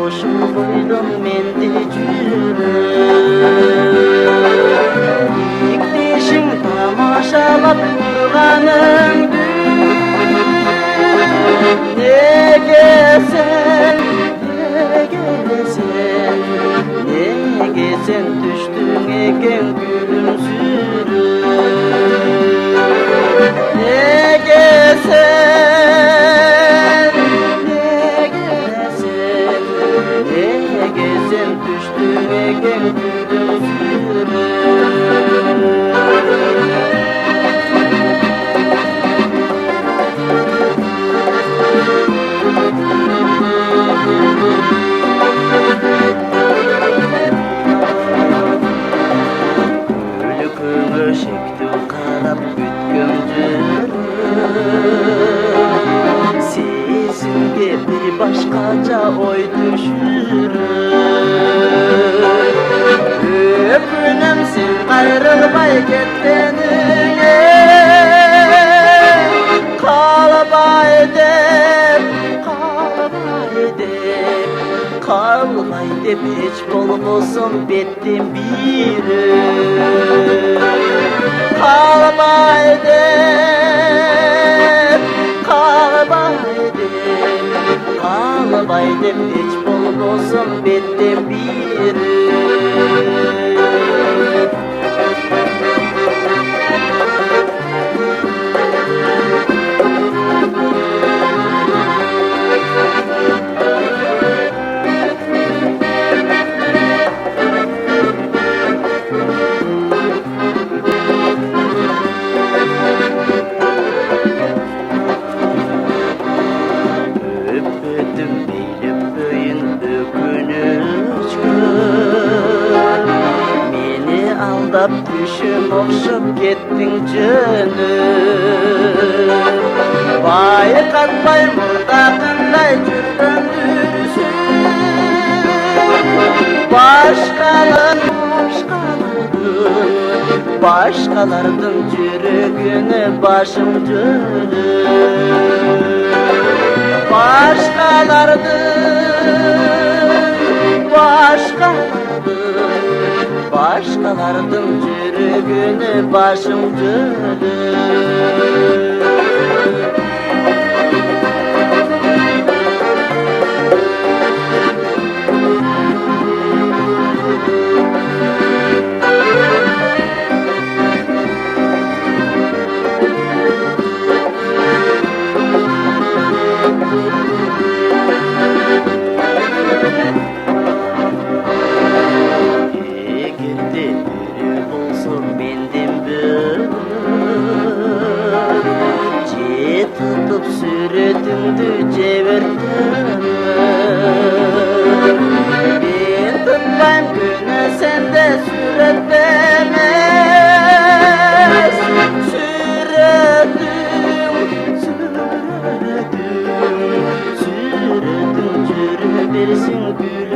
Oşul koydum mendi жүрüm İktişin tamaşalap durganыңды Nege sen düştün eken gülümsürüm Nege sen düştün eken gülümsürüm Şekti karap bütküm жүрüm Sesimde bir başkaca oy düşürüm Öpünüm sen gayrılmay kettenine Kalbay dep hiç bolbosun bettim birim Kalbay dep hiç bolbosun bettim birim Aldap düşüm okşup kettin canım Bayqatmay murdaqınday жүргөн дүрсүн Başkalardın жүрөгүнө başım dönüm Başkalardın жүрөгүнө başım dönüm Tutup süretimdi çevirdim Ben tutmayım güne sende süretlemez Süredim, süredim, süredirsin gül